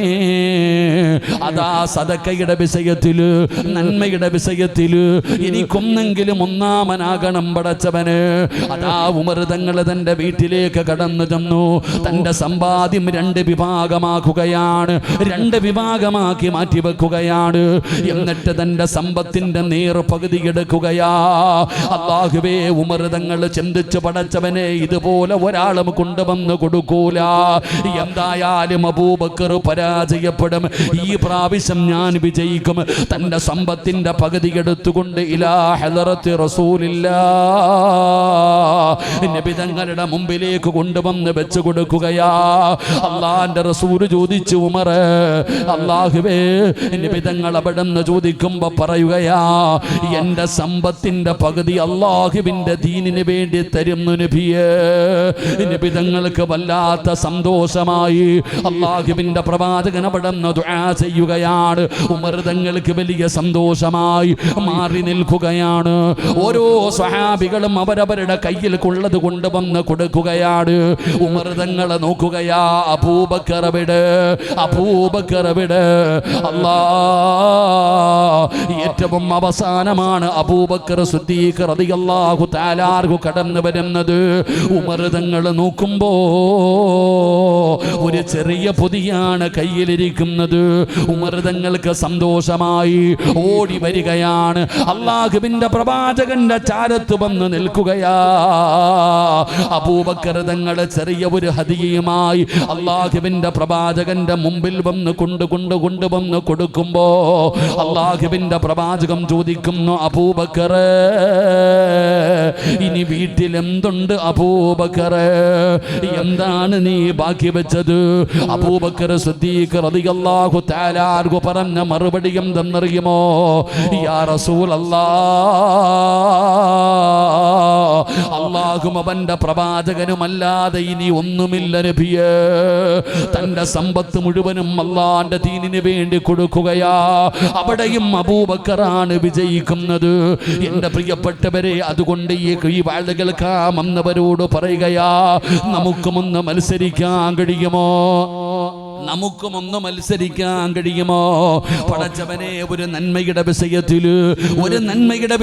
അതാ സദക്കയുടെ വിഷയത്തില്, നന്മയുടെ വിഷയത്തില് എനിക്കൊന്നെങ്കിലും ഒന്നാമനാകണം പടച്ചവന്. അതാ ഉമർ തങ്ങൾ തന്റെ വീട്ടിലേക്ക് കടന്നു ചെന്നു. തന്റെ സമ്പാദ്യം 2 വിഭാഗമാക്കുകയാണ്, 2 വിഭാഗമാക്കി മാറ്റിവെക്കുകയാണ്. എന്നിട്ട് തന്റെ സമ്പത്തിന്റെ പകുതി എടുക്കുകയാ. അല്ലാഹുവേ, ഉമർ തങ്ങൾ ചിന്തിച്ചു, പടച്ചവനെ, ഇതുപോലെ ഒരാളും കൊണ്ടുവന്ന് കൊടുക്കൂല. എന്തായാലും അബൂബക്കർ പരാജയപ്പെടും, ഈ പ്രാവശ്യം ഞാൻ വിജയിക്കും. തന്റെ സമ്പത്തിന്റെ പകുതി എടുത്തുകൊണ്ട് ഇലാ ഹളറത്തി റസൂലില്ലാഹ് നബി തങ്ങളുടെ മുമ്പിലേക്ക് കൊണ്ടുവന്ന് വെച്ചു കൊടുക്കുകയാ. അള്ളാന്റെ റസൂല് ചോദിച്ചു, ഉമർ, അല്ലാഹുവേ, നബി തങ്ങൾ അവിടെന്ന് ചോദിക്കുമ്പോ പറയുകയാ, എന്റെ സമ്പത്തിന്റെ പകുതി അല്ലാഹുവിന്റെ ദീനിന് വേണ്ടി തരുന്നു നബിയേ. നബി തങ്ങൾക്ക് വല്ലാത്ത സന്തോഷമായി. അല്ലാഹുവിന്റെ പ്രവാചകൻ അവിടെന്ന് ദുആ ചെയ്യുകയാണ്. ഉമർ തങ്ങൾക്ക് വലിയ സന്തോഷമായി, മാറി നിൽക്കുകയാണ്. ഓരോ സ്വഹാബികളും അവരവരുടെ കയ്യിൽ കൊള്ളത് കൊണ്ടുവന്ന് കൊടുക്കുകയാണ്. ഉമർ തങ്ങളെ നോക്കുകയാ, അബൂബക്കർ എവിടെ, അബൂബക്കർ എവിടെ? അല്ലാ, ഏറ്റവും അവസാനമാണ് അബൂബക്കർ സിദ്ദീഖ് റളിയല്ലാഹു തആല അൻഹു കടന്നു വരുന്നത്. ഉമർ തങ്ങൾ നോക്കുമ്പോ ഒരു ചെറിയ പൊതിയാണ് കയ്യിലിരിക്കുന്നത്. ഉമർ തങ്ങൾക്ക് സന്തോഷമായി, ഓടി വരികയാണ്. അല്ലാഹുവിന്റെ പ്രവാചകന്റെ ചാരത്ത് വന്ന് നിൽക്കുകയാ. അബൂബക്കർ തങ്ങൾ ചെറിയ ഒരു ഹദിയയുമായി അല്ലാഹുവിന്റെ പ്രവാചകന്റെ മുമ്പിൽ വന്ന് കൊണ്ടുവന്ന് കൊടുക്കുമ്പോ അല്ലാഹുവിന്റെ പ്രവാചകം ചോദിക്കുന്നു, അബൂബക്കർ, ഇനി വീട്ടിൽ എന്തുണ്ട് അബൂബക്കർ? എന്താണ് നീ ബാക്കി വെച്ചത്? അബൂബക്കർ സിദ്ദീഖ് റളിയല്ലാഹു തആല അൻഹു പറഞ്ഞ മറുപടി എന്തെന്നറിയുമോ? യാ റസൂലല്ലാഹ്, അല്ലാഹും അവന്റെ പ്രവാചകനുമല്ലാതെ ഇനി ഒന്നുമില്ല നബിയേ. തന്റെ സമ്പത്ത് മുഴുവനും അല്ലാഹുവിന്റെ ദീനിന് വേണ്ടി കൊടുക്കുകയാ. അവിടെയും അബൂബക്കറാണ് വിജയിക്കുന്നത്. എന്റെ പ്രിയപ്പെട്ടവരെ, അതുകൊണ്ട് ഈ വാഴ കേൾക്കാമെന്നവരോട് പറയുകയാ, നമുക്കുമൊന്ന് മത്സരിക്കാൻ കഴിയുമോ? നമുക്കുമൊന്ന് മത്സരിക്കാൻ കഴിയുമോ? പടച്ചവനെ, ഒരു നന്മയുടെ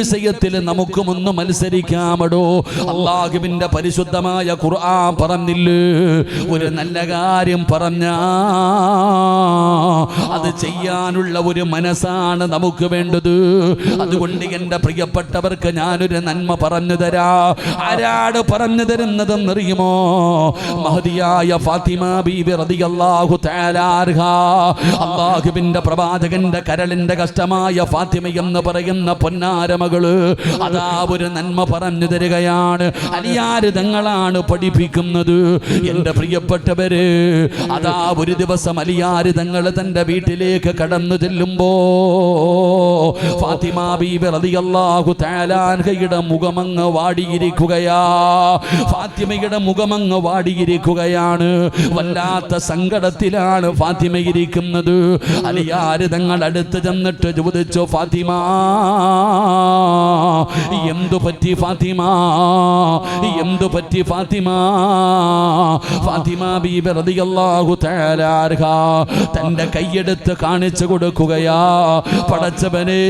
വിഷയത്തിൽ നമുക്കുമൊന്ന് മത്സരിക്കാമടോ? അല്ലാഹുവിന്റെ പരിശുദ്ധമായ ഖുർആൻ പറഞ്ഞില്ലേ, ഒരു നല്ല കാര്യം പറഞ്ഞാ അത് ചെയ്യാനുള്ള ഒരു മനസ്സാണ് നമുക്ക് വേണ്ടത്. അതുകൊണ്ട് എന്റെ പ്രിയപ്പെട്ടവർക്ക് ഞാനൊരു നന്മ പറഞ്ഞു തരാ. ആരാട് പറഞ്ഞു തരുന്നതെന്നറിയുമോ? മഹദിയായ ഫാത്തിമ ബീബി റളിയല്ലാഹു തആല അൻഹാ. അല്ലാഹുവിന്റെ പ്രവാചകന്റെ കരളിന്റെ കഷ്ടമായ ഫാത്തിമ എന്ന് പറയുന്ന പൊന്നാരമകള് അതാ ഒരു നന്മ പറഞ്ഞു തരികയാണ്. അലിയാര് തങ്ങളാണ് പഠിപ്പിക്കുന്നത്. എന്റെ പ്രിയപ്പെട്ടവര്, അതാ ഒരു ദിവസം അലിയാര് തങ്ങൾ തന്റെ വീട്ടിലേക്ക് കടന്നു ചെല്ലുമ്പോ ഫാത്തിമ ബീബി റളിയല്ലാഹു തആല അൻഹയുടെ മുഖമങ്ങ് വാടിയിരിക്കുകയാ. ഫാത്തിമയുടെ മുഖമങ്ങ് വാടിയിരിക്കുകയാണ്. വല്ലാത്ത സങ്കടത്തിലാണ് ഫാത്തിമ ഇരിക്കുന്നത്. അലിയാര് തങ്ങൾ അടുത്ത് ചെന്നിട്ട് ചോദിച്ചു, ഫാത്തിമ, എന്തു പറ്റി ഫാത്തിമ? എന്തു പറ്റി ഫാത്തിമ? ഫാത്തിമ ബീബി റളിയല്ലാഹു തആല അൻഹാ തന്റെ കൈയെടുത്ത് കാണിച്ചു കൊടുക്കുകയാ. പടച്ചവനെ,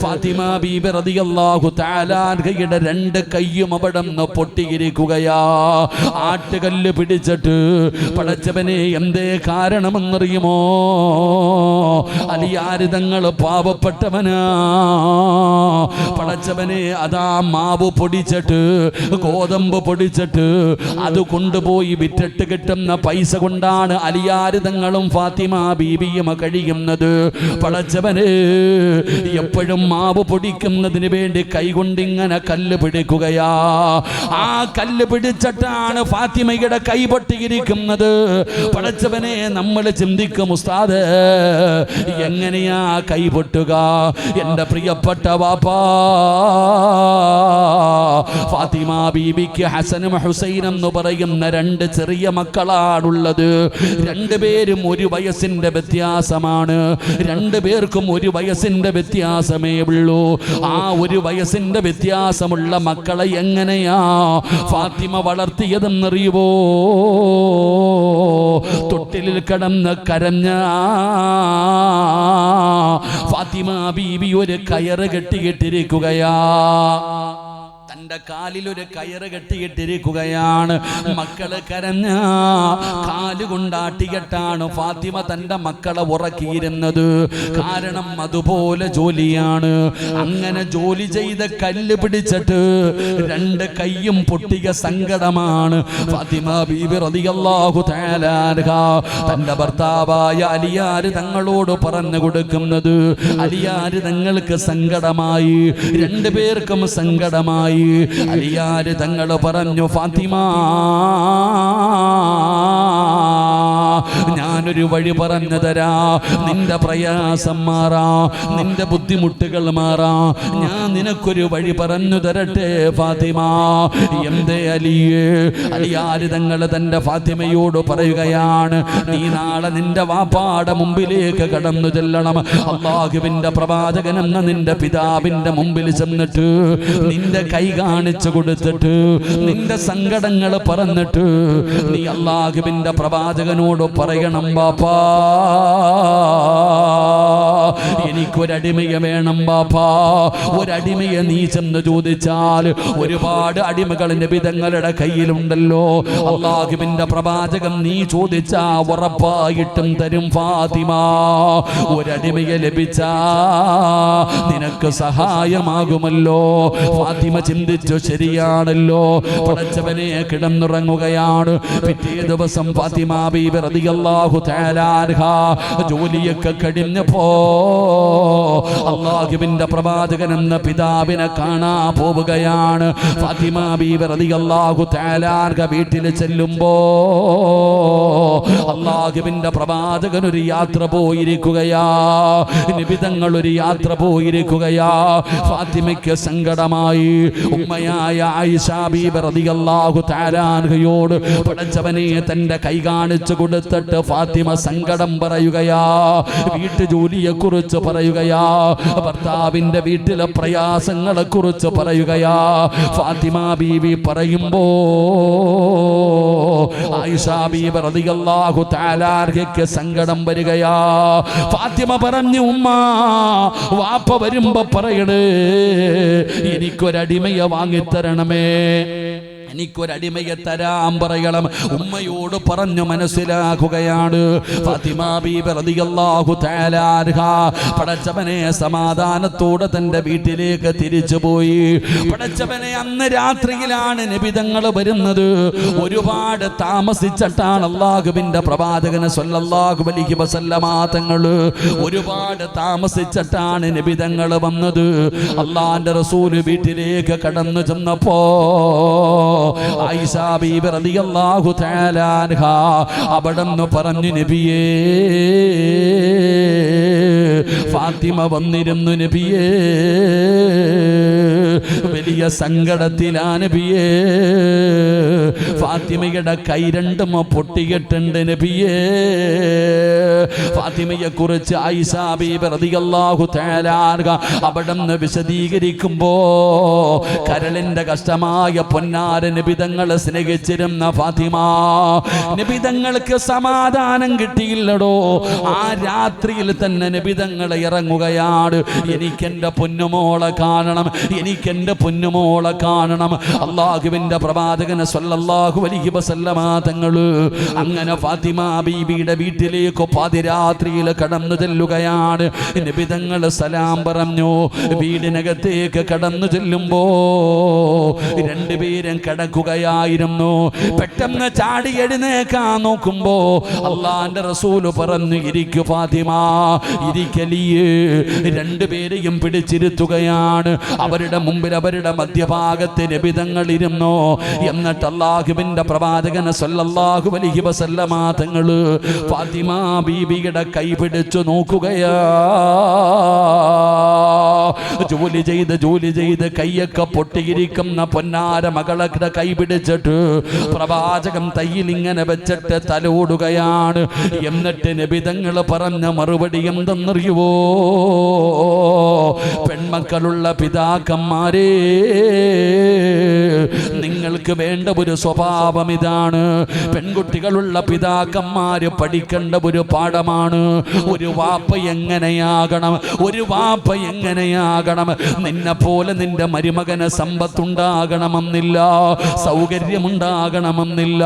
ഫാത്തിമ ബീബി റളിയല്ലാഹു തആല അൻഹയുടെ 2 കൈയും അവിടെന്ന് പൊട്ടിയിരിക്കുകയാ. ആട്ടുകല്ല് പിടിച്ചിട്ട് പടച്ചവനെ എന്തേ കാരണമെന്നറിയുമോ? അലിയാര് തങ്ങൾ പാവപ്പെട്ടവനാ. പടച്ചവനെ അതാ മാവ് പൊടിച്ചിട്ട് ഗോതമ്പ് പൊടിച്ചിട്ട് അത് കൊണ്ടുപോയി വിറ്റിട്ട് കിട്ടുന്ന പൈസ കൊണ്ടാണ് അലിയാര് തങ്ങളും ഫാത്തിമ ബീബിയും കഴിയുന്നത്. പടച്ചവനെ എപ്പോഴും മാവ് പൊടിക്കുന്നതിന് വേണ്ടി കൈകൊണ്ടിങ്ങനെ കല്ല് പിടിക്കുകയാ. ആ കല്ല് പിടിച്ചിട്ടാണ് ഫാത്തിമയുടെ കൈ പൊട്ടിയിരിക്കുന്നത്. പടച്ചവനെ നമ്മൾ ചിന്തിക്കും ഉസ്താദ് എങ്ങനെയാ കൈ പൊട്ടുക? എൻ്റെ പ്രിയപ്പെട്ട വാപ്പാ, ഫാത്തിമ ബീബിക്ക് ഹസനും ഹുസൈനും എന്ന് പറയുന്ന രണ്ട് ചെറിയ മക്കളാണുള്ളത്. രണ്ടുപേരും ഒരു വയസ്സിന്റെ വ്യത്യാസമാണ്. രണ്ടുപേർക്കും ഒരു വയസ്സിന്റെ വ്യത്യാസമേ ഉള്ളൂ. ആ ഒരു വയസ്സിന്റെ വ്യത്യാസമുള്ള മക്കളെ എങ്ങനെയാ ഫാത്തിമ വളർത്തിയതെന്നറിയുവോ? തൊട്ടിലിൽ കിടന്ന് കരഞ്ഞ ഫാത്തിമ ബീബി ഒരു കയറ് കെട്ടിയിട്ടിരിക്കുകയാ. തന്റെ കാലിൽ ഒരു കയറ് കെട്ടിയിട്ടിരിക്കുകയാണ്. മക്കള് കരഞ്ഞ കാലുകൊണ്ടാട്ടികെട്ടാണ് ഫാത്തിമ തന്റെ മക്കളെ ഉറക്കിയിരുന്നത്. കാരണം അതുപോലെ ജോലിയാണ്. അങ്ങനെ ജോലി ചെയ്ത കല്ല് പിടിച്ചിട്ട് രണ്ട് കൈയും പൊട്ടിയ സങ്കടമാണ് ഫാത്തിമ ബീബി റളിയല്ലാഹു തആല അൻഹ തന്റെ ഭർത്താവായ അലിയാര് തങ്ങളോട് പറഞ്ഞു കൊടുക്കുന്നത്. അലിയാര് തങ്ങൾക്ക് സങ്കടമായി, രണ്ടുപേർക്കും സങ്കടമായി. അലിയാര് തങ്ങൾ പറഞ്ഞു, ഫാത്തിമ ഞാനൊരു വഴി പറഞ്ഞു തരാ, നിന്റെ പ്രയാസം മാറാ, നിന്റെ ബുദ്ധിമുട്ടുകൾ മാറാ. ഞാൻ നിനക്കൊരു വഴി പറഞ്ഞു തരട്ടെ ഫാത്തിമ. എന്തേ അലിയേ? അലിയാര് തങ്ങൾ തന്റെ ഫാത്തിമയോട് പറയുകയാണ്, നീ നാളെ നിന്റെ വാപ്പാടെ മുമ്പിലേക്ക് കടന്നു ചെല്ലണം. അല്ലാഹുവിന്റെ പ്രവാചകൻ എന്ന നിന്റെ പിതാവിന്റെ മുമ്പിൽ ചെന്നിട്ട് നിന്റെ കൈ കാണിച്ചു കൊടുത്തിട്ട് നിന്റെ സങ്കടങ്ങൾ പറഞ്ഞിട്ട് നീ അല്ലാഹുവിന്റെ പ്രവാചകനോട് പറയണം, ബാപ്പാ എനിക്കൊരടിമയെ വേണം ബാപ്പാ. ഒരടിമയെ നീ ചെന്ന് ചോദിച്ചാൽ ഒരുപാട് അടിമകൾ നബി തങ്ങളുടെ കയ്യിലുണ്ടല്ലോ. അല്ലാഹുവിന്റെ പ്രവാചകൻ നീ ചോദിച്ചാ ഉറപ്പായിട്ടും തരും ഫാത്തിമ. ഒരടിമയെ ലഭിച്ചാ നിനക്ക് സഹായമാകുമല്ലോ. ഫാത്തിമ ചിന്തിച്ചു, ശരിയാണല്ലോ. പടച്ചവനെ കിടന്നുറങ്ങുകയാണ്. പിറ്റേ ദിവസം ഫാത്തിമ ബീബി റളിയല്ലാഹു തആല അൻഹ ജോലിയൊക്കെ കഴിഞ്ഞപ്പോ അല്ലാഹുവിന്റെ പ്രവാചകൻ എന്ന പിതാവിനെ കാണാൻ പോവുകയാണ്. ഫാത്തിമ ബീബി റളിയല്ലാഹു തആല അൻഹ വീട്ടിൽ ചെല്ലുമ്പോ അല്ലാഹുവിന്റെ പ്രവാചകൻ ഒരു യാത്ര പോയിരിക്കുകയാ. നബി തങ്ങൾ ഒരു യാത്ര പോയിരിക്കുകയാ. ഫാത്തിമയ്ക്ക് സങ്കടമായി. ഉമ്മയായ ആയിഷ ബീബി റളിയല്ലാഹു തആല അൻഹയോട് പടച്ചവനെ തന്റെ കൈ കാണിച്ചു കൊടുത്തിട്ട് ഫാത്തിമ സങ്കടം പറയുകയാ. വീട്ടു ജോലിയെ കുറിച്ച് പറയുകയാ. ഭർത്താവിന്റെ വീട്ടിലെ പ്രയാസങ്ങളെ കുറിച്ച് പറയുകയാ. ഫാത്തിമ ബീബി പറയുമ്പോ ആയിഷ ബീബി റളിയല്ലാഹു തആല അൻഹയ്ക്ക് സങ്കടം വരികയാ. ഫാത്തിമ പറഞ്ഞു, ഉമ്മ വാപ്പ വരുമ്പോ പറയണേ എനിക്കൊരടിമയെ വാങ്ങിത്തരണമേ, എനിക്കൊരടിമയെ തരാൻ പറയണം. ഉമ്മയോട് പറഞ്ഞു മനസ്സിലാക്കുകയാണ്. ഫാത്തിമ ബീബി റളിയല്ലാഹു തആല അൻഹ പടച്ചവനെ സമാധാനത്തോടെ തന്റെ വീട്ടിലേക്ക് തിരിച്ചുപോയി. പടച്ചവനെ അന്ന് രാത്രിയിലാണ് നബിതങ്ങൾ വരുന്നത്. ഒരുപാട് താമസിച്ചിട്ടാണ് അല്ലാഹുവിന്റെ പ്രവാചകൻ സ്വല്ലല്ലാഹു അലൈഹി വസല്ലമ തങ്ങൾ ഒരുപാട് താമസിച്ചിട്ടാണ് നബിതങ്ങൾ വന്നത്. അല്ലാഹുവിന്റെ റസൂൽ വീട്ടിലേക്ക് കടന്നു ചെന്നപ്പോ ആയിഷ ബീബി റളിയല്ലാഹു തആല അൻഹ അവിടെന്ന് പറഞ്ഞു, നബിയേ ഫാത്തിമ വന്നിരുന്നു നബിയേ, വലിയ സങ്കടത്തിലാണ് നബിയേ, ഫാത്തിമയുടെ കൈ രണ്ടും പൊട്ടിയിട്ടുണ്ട് നബിയേ. ഫാത്തിമയെ കുറിച്ച് ആയിഷ ബീബി റളിയല്ലാഹു തആല അൻഹ അവിടെന്ന് വിശദീകരിക്കുമ്പോ കരളിന്റെ കഷ്ടമായ പൊന്നാര നബിതങ്ങളെ സ്നേഹിച്ചിരുന്ന ഫാത്തിമ, നബിതങ്ങൾക്ക് സമാധാനം കിട്ടിയില്ലടോ. ആ രാത്രിയിൽ തന്നെ നബിതങ്ങളെ ഇറങ്ങുകയാണ്. എനിക്കെന്റെ പൊന്നുമോളെ കാണണം, എനിക്ക് എൻ്റെ പൊന്നുമോളെ കാണണം. അള്ളാഹുവിൻ്റെ പ്രവാചകൻ സല്ലല്ലാഹു അലൈഹി വസല്ലമ തങ്ങൾ അങ്ങനെ ഫാത്തിമ ബീബിയുടെ വീട്ടിലേക്ക് പാതിരാത്രിയിൽ കടന്നു ചെല്ലുകയാണ്. നബി തങ്ങൾ സലാം പറഞ്ഞു. വീടിനകത്തേക്ക് കടന്നു ചെല്ലുമ്പോ രണ്ടുപേരും കിടക്കുകയായിരുന്നു. പെട്ടെന്ന് ചാടി എഴുന്നേക്കാൻ നോക്കുമ്പോ അള്ളാന്റെ റസൂല് പറഞ്ഞു, ഇരിക്കു ഫാത്തിമ, ഇരിക്കലിയേ. രണ്ടുപേരെയും പിടിച്ചിരുത്തുകയാണ്. അവരുടെ മുമ്പിൽ അവരുടെ മധ്യഭാഗത്ത് നബി തങ്ങൾ ഇരുന്നു. എന്നിട്ട് അല്ലാഹുവിന്റെ പ്രവാചകൻ സല്ലല്ലാഹു അലൈഹി വസല്ലമ തങ്ങൾ ഫാത്തിമ ബീബിയുടെ കൈ പിടിച്ചു നോക്കുകയാ. ജോലി ചെയ്ത് കൈയൊക്കെ പൊട്ടിയിരിക്കുന്ന പൊന്നാര മകളെ കൈ പിടിച്ചിട്ട് പ്രവാചകൻ തയ്യിൽ ഇങ്ങനെ വെച്ചിട്ട് തലോടുകയാണ്. എന്നിട്ട് നബി തങ്ങൾ പറഞ്ഞ മറുപടി എന്തെന്നറിയുവോ? പെൺമക്കളുള്ള പിതാക്കന്മാരെ, നിങ്ങൾക്ക് വേണ്ട ഒരു സ്വഭാവം ഇതാണ്. പെൺകുട്ടികളുള്ള പിതാക്കന്മാര് പഠിക്കേണ്ട ഒരു പാഠമാണ്. ഒരു വാപ്പ എങ്ങനെയാകണം, നിന്നെ പോലെ നിന്റെ മരുമകന് സമ്പത്തുണ്ടാകണമെന്നില്ല, സൗകര്യമുണ്ടാകണമെന്നില്ല,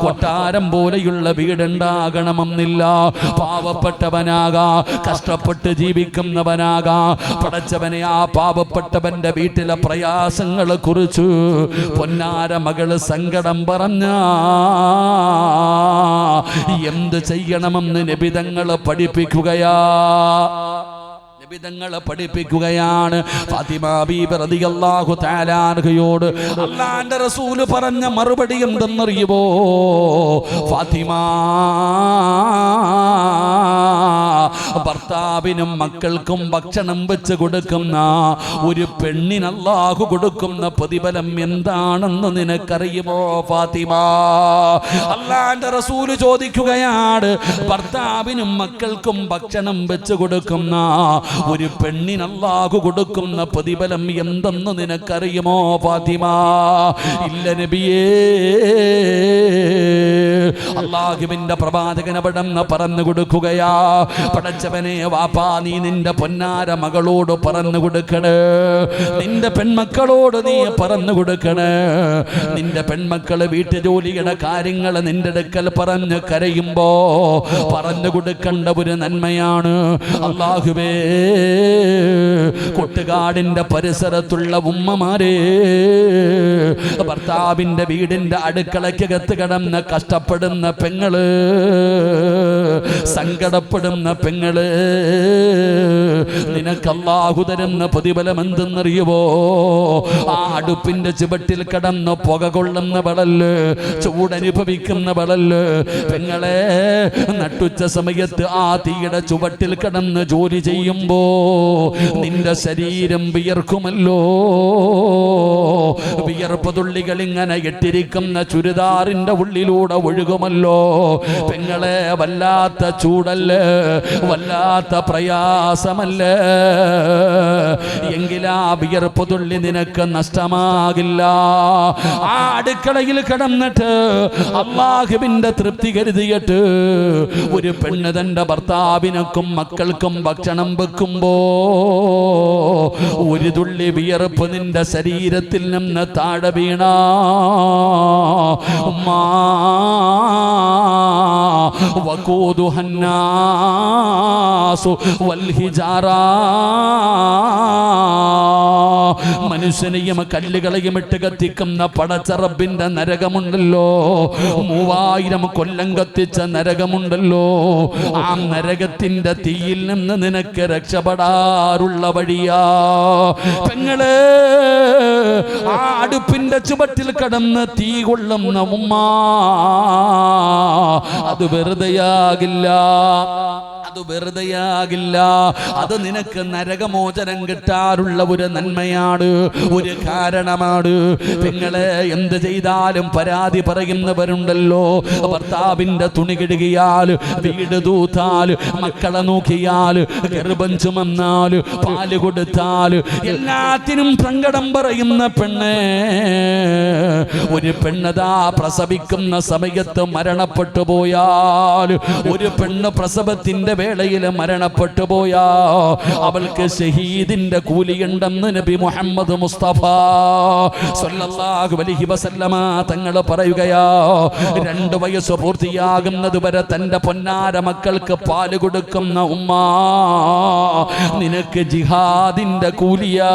കൊട്ടാരം പോലെയുള്ള വീടുണ്ടാകണമെന്നില്ല. പാവപ്പെട്ടവനാകാ, കഷ്ടപ്പെട്ട് ജീവിക്കുന്നവനാകാ. പടച്ചവനെ, ആ പാവപ്പെട്ടവന്റെ വീട്ടിലെ പ്രയാസങ്ങളെ കുറിച്ച് പൊന്നാര മകള് സങ്കടം പറഞ്ഞ എന്ത് ചെയ്യണമെന്ന് നബിതങ്ങള് പഠിപ്പിക്കുകയാണ്. ഫാത്തിമ ബീബി റളിയല്ലാഹു തആല അൻഹയോട് അല്ലാഹുവിന്റെ റസൂൽ പറഞ്ഞ മറുപടി എന്തെന്നറിയുമോ? ഫാത്തിമ, ഭർത്താവിനും മക്കൾക്കും ഭക്ഷണം വെച്ച് കൊടുക്കുന്ന ഒരു പെണ്ണിന് അല്ലാഹു കൊടുക്കുന്ന പ്രതിഫലം എന്താണെന്ന് നിനക്കറിയുമോ ഫാത്തിമ? അല്ലാഹുവിന്റെ റസൂൽ ചോദിക്കുകയാണ്, ഭർത്താവിനും മക്കൾക്കും ഭക്ഷണം വെച്ച് കൊടുക്കുന്ന ഒരു പെണ്ണിന് അല്ലാഹു കൊടുക്കുന്ന പ്രതിഫലം എന്തെന്ന് നിനക്കറിയുമോ ഫാത്തിമ? ഇല്ല നബിയേ. അല്ലാഹുവിന്റെ പ്രവാചകൻ അവിടെന്ന് പറഞ്ഞു കൊടുക്കുകയാ, പടച്ചവനെ വാപ്പാ, നീ നിന്റെ പൊന്നാര മകളോട് പറഞ്ഞു കൊടുക്കണേ, നിന്റെ പെൺമക്കളോട് നീ പറഞ്ഞു കൊടുക്കണേ. നിന്റെ പെൺമക്കള് വീട്ടുജോലിയുടെ കാര്യങ്ങൾ നിന്റെ അടുക്കൽ പറഞ്ഞ് കരയുമ്പോ പറഞ്ഞു കൊടുക്കേണ്ട ഒരു നന്മയാണ്. അല്ലാഹുവേ, കൊട്ടുകാടിന്റെ പരിസരത്തുള്ള ഉമ്മമാരെ, ഭർത്താവിന്റെ വീടിന്റെ അടുക്കളയ്ക്കകത്ത് കിടന്ന് കഷ്ടപ്പെടുന്ന പെങ്ങള്, സങ്കടപ്പെടുന്ന പെങ്ങള്, നിനക്ക് അല്ലാഹു തരുന്ന പ്രതിഫലം എന്തെന്നറിയുവോ? ആ അടുപ്പിന്റെ ചുവട്ടിൽ കിടന്ന് പുക കൊള്ളുന്നവളല്ല, ചൂടനുഭവിക്കുന്നവളല്ല പെങ്ങളെ. നട്ടുച്ച സമയത്ത് ആ തീയുടെ ചുവട്ടിൽ കിടന്ന് ജോലി ചെയ്യുമ്പോ നിന്റെ ശരീരം വിയർക്കുമല്ലോ. വിയർപ്പ് തുള്ളികൾ ഇങ്ങനെ ഇട്ടിരിക്കുന്ന ചുരിദാറിന്റെ ഉള്ളിലൂടെ ഒഴുകുമല്ലോ പെങ്ങളെ. വല്ലാത്ത ചൂടല്ലേ, വല്ലാത്ത പ്രയാസമല്ലേ. എങ്കിലാ വിയർപ്പ് തുള്ളി നിനക്ക് നഷ്ടമാകില്ല. ആ അടുക്കളയിൽ കിടന്നിട്ട് അല്ലാഹുവിന്റെ തൃപ്തി കരുതിയിട്ട് ഒരു പെണ്ണ് തന്റെ ഭർത്താവിനക്കും മക്കൾക്കും ഭക്ഷണം വെക്കുമ്പോ ഒരു തുള്ളി വിയർപ്പ് നിന്റെ ശരീരത്തിൽ നിന്ന് താഴെ വീണ വഖൂദുഹന്നാസു വൽഹിജാറ, മനുഷ്യനെയും കല്ലുകളെയും ഇട്ട് കത്തിക്കുന്ന പടച്ചറബിന്റെ നരകമുണ്ടല്ലോ, 3000 കൊല്ലം കത്തിച്ച നരകമുണ്ടല്ലോ. ആ നരകത്തിന്റെ തീയിൽ നിന്ന് നിനക്ക് രക്ഷപ്പെടാറുള്ള വഴിയാ പെങ്ങളെ. ആ അടുപ്പിന്റെ ചുവട്ടിൽ കടന്ന് തീ കൊള്ളുന്ന ഉമ്മ, അത് വെറുതെയാകില്ല, അത് വെറുതെയാകില്ല. അത് നിനക്ക് നരകമോചനം കിട്ടാറുള്ള ഒരു നന്മയാണ്, ഒരു കാരണമാണ്. പെങ്ങളെ, എന്ത് ചെയ്താലും പരാതി പറയുന്നവരുണ്ടല്ലോ. ഭർത്താവിന്റെ തുണി കഴുകിയാൽ, വീട് തൂത്താൽ, മക്കളെ നോക്കിയാൽ, ഗർഭം ചുമന്നാൽ, പാല് കൊടുത്താൽ എല്ലാത്തിനും സങ്കടം പറയുന്ന പെണ്ണെ. ഒരു പെണ്ണതാ പ്രസവിക്കുന്ന സമയത്ത് മരണപ്പെട്ടു പോയാൽ, ഒരു പെണ്ണ് പ്രസവത്തിന്റെ വേളയിൽ മരണപ്പെട്ടു പോയാ അവൾക്ക് ഷഹീദിന്റെ കൂലിയുണ്ടെന്ന് നബി മുഹമ്മദ് മുസ്തഫ സ്വല്ലല്ലാഹു അലൈഹി വസല്ലമ തങ്ങൾ പറയുകയാ 2 വയസ്സ് പൂർത്തിയാകുന്നത് വരെ തന്റെ പൊന്നാര മക്കൾക്ക് പാല് കൊടുക്കുന്ന ഉമ്മ നിനക്ക് ജിഹാദിന്റെ കൂലിയാ.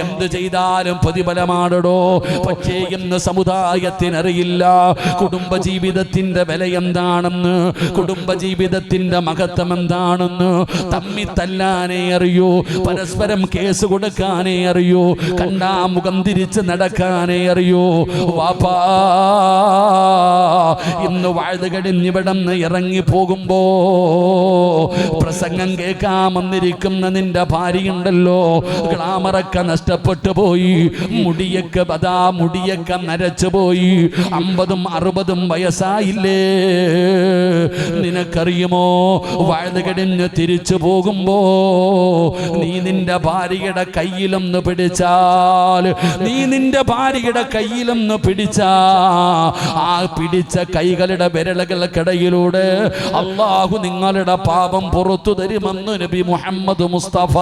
എന്ത് ചെയ്താലും പ്രതിഫലമാണോ? പക്ഷേ ഇന്ന് സമുദായത്തിനറിയില്ല കുടുംബജീവിതത്തിന്റെ വില എന്താണെന്ന്, കുടുംബജീവിതത്തിന്റെ മഹത്വം എന്താണെന്ന്. തമ്മി തല്ലാനേ അറിയൂ, പരസ്പരം കേസ് കൊടുക്കാനേ അറിയൂ, കണ്ടാ മുഖം തിരിച്ച് നടക്കാനേ അറിയൂ. വാപ്പാ ഇന്ന് വാഴ്തുകടിഞ്ഞിവിടം ഇറങ്ങി പോകുമ്പോ പ്രസംഗം കേൾക്കാമെന്നിരിക്കുന്ന നിന്റെ ഭാര്യയുണ്ടല്ലോ, ഗ്ലാമറൊക്കെ നഷ്ടപ്പെട്ടു പോയി, മുടിയൊക്കെ നരച്ചു പോയി, 50ഉം 60ഉം വയസ്സായില്ലേ. നിനക്കറിയുമോ വാഴ്തുകടിഞ്ഞ് തിരിച്ചു പോകുമ്പോ നീ നിന്റെ ഭാര്യയുടെ കയ്യിലൊന്ന് പിടിച്ചാൽ, നീ നിന്റെ ഭാര്യയുടെ കയ്യിലൊന്ന് പിടിച്ചാ ആ പിടിച്ച കൈകളുടെ വിരലുകൾക്കിടയിലൂടെ അല്ലാഹു നിങ്ങളുടെ പാപം പുറത്തു തരുമെന്ന് നബി മുഹമ്മദ് മുസ്തഫ.